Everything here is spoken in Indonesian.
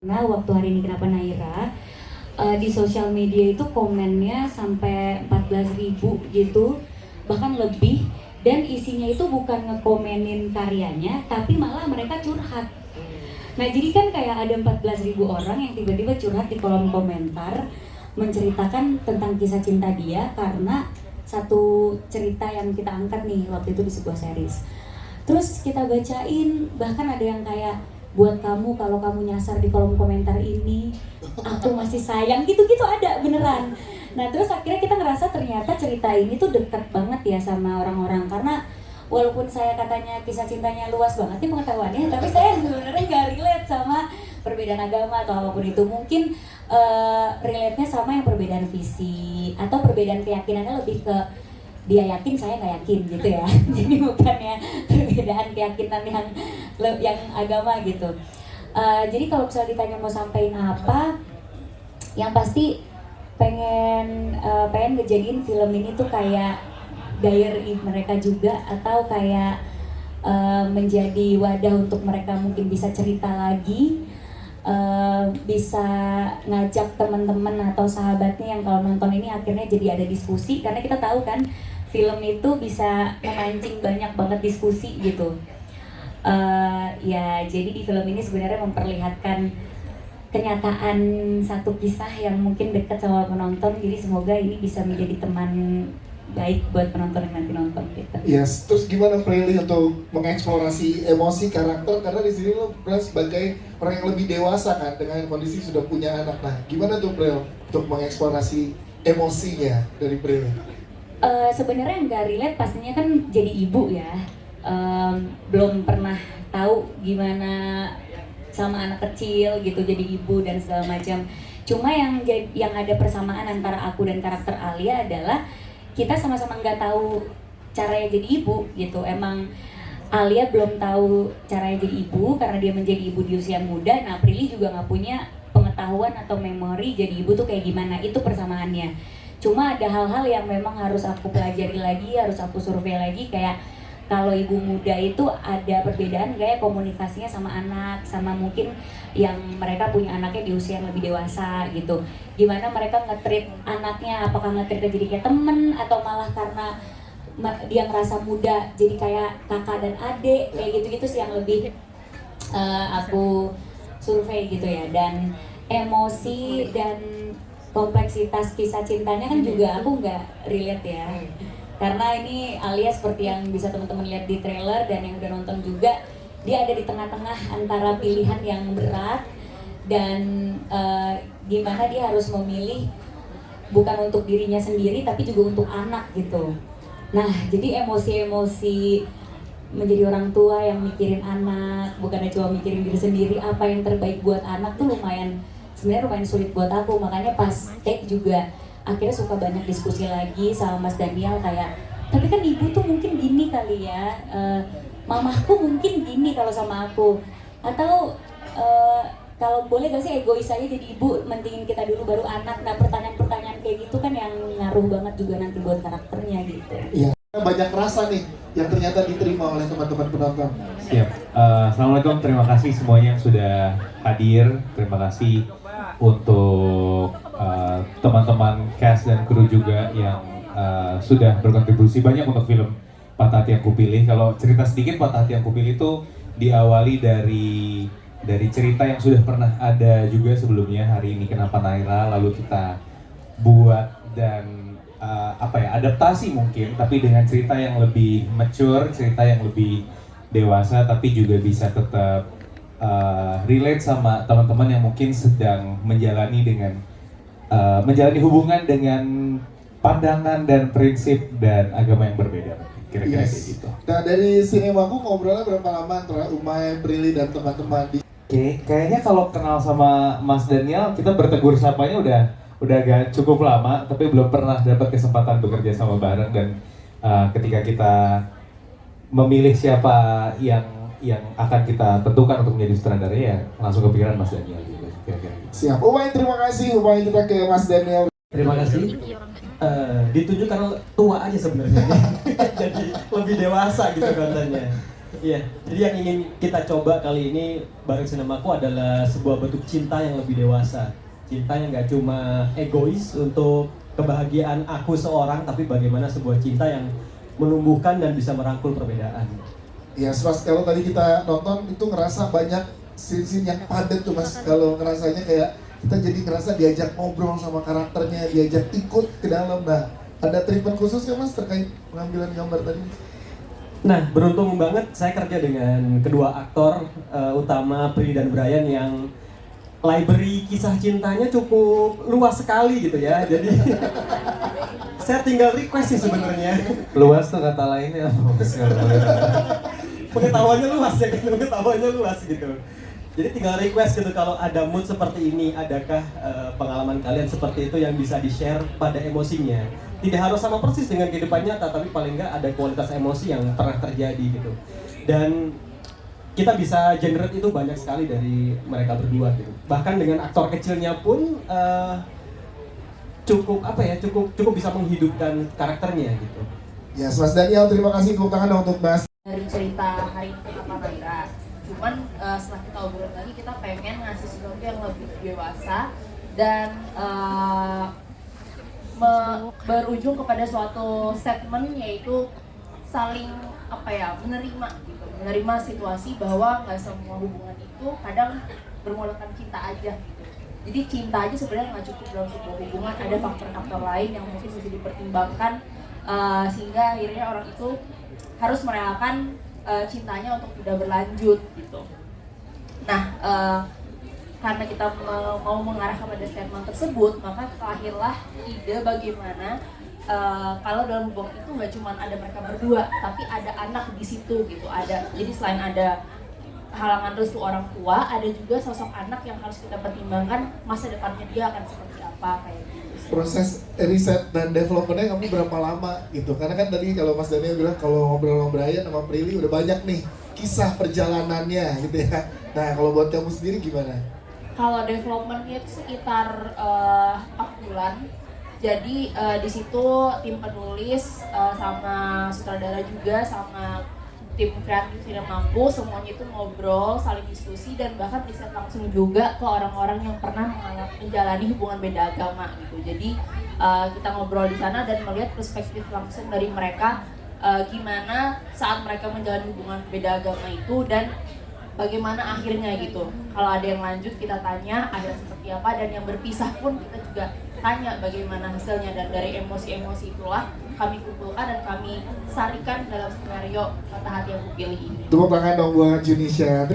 Nah, waktu hari ini kenapa Naira di sosial media itu komennya sampai 14.000 gitu, bahkan lebih, dan isinya itu bukan ngekomenin karyanya tapi malah mereka curhat. Nah, jadi kan kayak ada 14.000 orang yang tiba-tiba curhat di kolom komentar menceritakan tentang kisah cinta dia karena satu cerita yang kita angkat nih waktu itu di sebuah series. Terus kita bacain, bahkan ada yang kayak, buat kamu kalau kamu nyasar di kolom komentar ini, aku masih sayang, gitu-gitu ada beneran. Nah terus akhirnya kita ngerasa ternyata cerita ini tuh dekat banget ya sama orang-orang, karena walaupun saya katanya kisah cintanya luas banget nih pengetahuannya, tapi saya sebenarnya gak relate sama perbedaan agama atau apapun itu. Mungkin relate-nya sama yang perbedaan visi atau perbedaan keyakinannya, lebih ke dia yakin saya nggak yakin gitu ya. Jadi bukannya perbedaan keyakinan yang agama gitu. Jadi kalau misalnya ditanya mau sampaikan apa, yang pasti pengen ngejadiin film ini tuh kayak diary mereka juga, atau kayak menjadi wadah untuk mereka mungkin bisa cerita lagi, bisa ngajak teman-teman atau sahabatnya yang kalau nonton ini akhirnya jadi ada diskusi, karena kita tahu kan film itu bisa memancing banyak banget diskusi gitu. Ya jadi di film ini sebenarnya memperlihatkan kenyataan satu kisah yang mungkin dekat sama penonton, jadi semoga ini bisa menjadi teman baik buat penonton yang nanti nonton gitu. Yes, terus gimana Prilly untuk mengeksplorasi emosi karakter, karena di sini lo sebagai orang yang lebih dewasa kan dengan kondisi sudah punya anak. Nah, gimana tuh Pril untuk mengeksplorasi emosinya dari Prilly? Sebenarnya nggak relate pastinya kan jadi ibu ya. Belum pernah tahu gimana sama anak kecil gitu jadi ibu dan segala macam. Cuma yang ada persamaan antara aku dan karakter Alia adalah kita sama-sama nggak tahu caranya jadi ibu gitu. Emang Alia belum tahu caranya jadi ibu karena dia menjadi ibu di usia muda. Nah, Prilly juga nggak punya pengetahuan atau memori jadi ibu tuh kayak gimana. Itu persamaannya. Cuma ada hal-hal yang memang harus aku pelajari lagi, harus aku survei lagi, kayak kalau ibu muda itu ada perbedaan kayak komunikasinya sama anak, sama mungkin yang mereka punya anaknya di usia yang lebih dewasa gitu. Gimana mereka nge-treat anaknya, apakah nge-treatnya jadi kayak temen atau malah karena dia ngerasa muda jadi kayak kakak dan adik, kayak gitu-gitu sih yang lebih aku survei gitu ya. Dan emosi dan kompleksitas kisah cintanya kan juga aku nggak relate ya, karena ini Alia seperti yang bisa teman-teman lihat di trailer dan yang udah nonton juga, dia ada di tengah-tengah antara pilihan yang berat dan gimana dia harus memilih bukan untuk dirinya sendiri tapi juga untuk anak gitu. Nah jadi emosi-emosi menjadi orang tua yang mikirin anak, bukannya cuma mikirin diri sendiri, apa yang terbaik buat anak tuh sebenarnya lumayan sulit buat aku. Makanya pas take juga akhirnya suka banyak diskusi lagi sama Mas Daniel, kayak tapi kan ibu tuh mungkin gini kali ya, mamahku mungkin gini kalau sama aku, atau kalau boleh gak sih egois aja jadi ibu, mentingin kita dulu baru anak. Nah pertanyaan-pertanyaan kayak gitu kan yang ngaruh banget juga nanti buat karakternya gitu. Iya, banyak rasa nih yang ternyata diterima oleh teman-teman penonton. Siap. Assalamualaikum, terima kasih semuanya yang sudah hadir. Terima kasih untuk teman-teman cast dan kru juga yang sudah berkontribusi banyak untuk film Patah Hati Yang Kupilih. Kalau cerita sedikit, Patah Hati Yang Kupilih itu diawali dari cerita yang sudah pernah ada juga sebelumnya, Hari Ini Kenapa Naira, lalu kita buat dan adaptasi mungkin, tapi dengan cerita yang lebih mature, cerita yang lebih dewasa, tapi juga bisa tetap relate sama teman-teman yang mungkin sedang menjalani hubungan dengan pandangan dan prinsip dan agama yang berbeda, kira-kira kayak gitu. Nah dari Sinemaku ngobrolnya berapa lama antara Umay, Prilly dan teman-teman di... Kayaknya kalau kenal sama Mas Daniel, kita bertegur sapanya udah agak cukup lama, tapi belum pernah dapat kesempatan bekerja sama bareng. Dan ketika kita memilih siapa yang akan kita tentukan untuk menjadi sutradara, ya langsung kepikiran Mas Daniel juga, kira-kira gitu. Siap, Umay terima kasih. Umay, kita ke Mas Daniel. Terima kasih. Ditunjuk karena tua aja sebenarnya. Jadi lebih dewasa gitu kontennya. Iya, jadi yang ingin kita coba kali ini bareng Sinemaku adalah sebuah bentuk cinta yang lebih dewasa. Cinta yang nggak cuma egois untuk kebahagiaan aku seorang, tapi bagaimana sebuah cinta yang menumbuhkan dan bisa merangkul perbedaan. Ya, Mas, kalau tadi kita nonton itu ngerasa banyak scene-scene yang padat tuh Mas. Kalau ngerasanya kayak kita jadi ngerasa diajak ngobrol sama karakternya, diajak ikut ke dalam. Nah, ada treatment khusus ya Mas terkait pengambilan gambar tadi? Nah, beruntung banget saya kerja dengan kedua aktor utama Pri dan Brian yang library kisah cintanya cukup luas sekali gitu ya. Jadi saya tinggal request sih sebenarnya. Luas tuh kata lainnya apa Mas? Pengetahuannya luas ya gitu, pengetahuannya luas gitu. Jadi tinggal request gitu kalau ada mood seperti ini, adakah pengalaman kalian seperti itu yang bisa di-share pada emosinya. Tidak harus sama persis dengan kehidupan nyata, tapi paling nggak ada kualitas emosi yang pernah terjadi gitu. Dan kita bisa generate itu banyak sekali dari mereka berdua gitu. Bahkan dengan aktor kecilnya pun cukup cukup bisa menghidupkan karakternya gitu. Ya, Mas Daniel, terima kasih tepuk tangan dong untuk Mas. Dari cerita hari ini kata Naira, cuman setelah kita obrolin lagi kita pengen ngasih sesuatu yang lebih dewasa dan berujung kepada suatu statement, yaitu saling menerima gitu, menerima situasi bahwa nggak semua hubungan itu kadang bermodalkan cinta aja gitu. Jadi cinta aja sebenarnya nggak cukup dalam sebuah hubungan, ada faktor-faktor lain yang mungkin bisa dipertimbangkan sehingga akhirnya orang itu harus merelakan cintanya untuk tidak berlanjut gitu. Nah, karena kita mau mengarah kepada statement tersebut, maka lahirlah ide bagaimana kalau dalam hubungan itu nggak cuma ada mereka berdua, tapi ada anak di situ gitu. Jadi selain ada halangan restu orang tua, ada juga sosok anak yang harus kita pertimbangkan masa depannya dia akan seperti apa kayak gitu. Proses riset dan developmentnya kamu berapa lama gitu? Karena kan tadi kalau Mas Daniel bilang kalau ngobrol sama Brian sama Prilly udah banyak nih kisah perjalanannya gitu ya. Nah, kalau buat kamu sendiri gimana? Kalau developmentnya itu sekitar 4 bulan. Jadi di situ tim penulis sama sutradara juga sama tim kreatif Sinemaku semuanya itu ngobrol, saling diskusi dan bahkan riset langsung juga ke orang-orang yang pernah menjalani hubungan beda agama gitu. Jadi kita ngobrol di sana dan melihat perspektif langsung dari mereka gimana saat mereka menjalani hubungan beda agama itu dan bagaimana akhirnya gitu. Kalau ada yang lanjut kita tanya akhirnya seperti apa, dan yang berpisah pun kita juga tanya bagaimana hasilnya, dan dari emosi-emosi itulah kami kumpulkan dan kami sarikan dalam skenario Patah Hati Yang Kupilih ini. Tepuk tangan dong buat Junisha.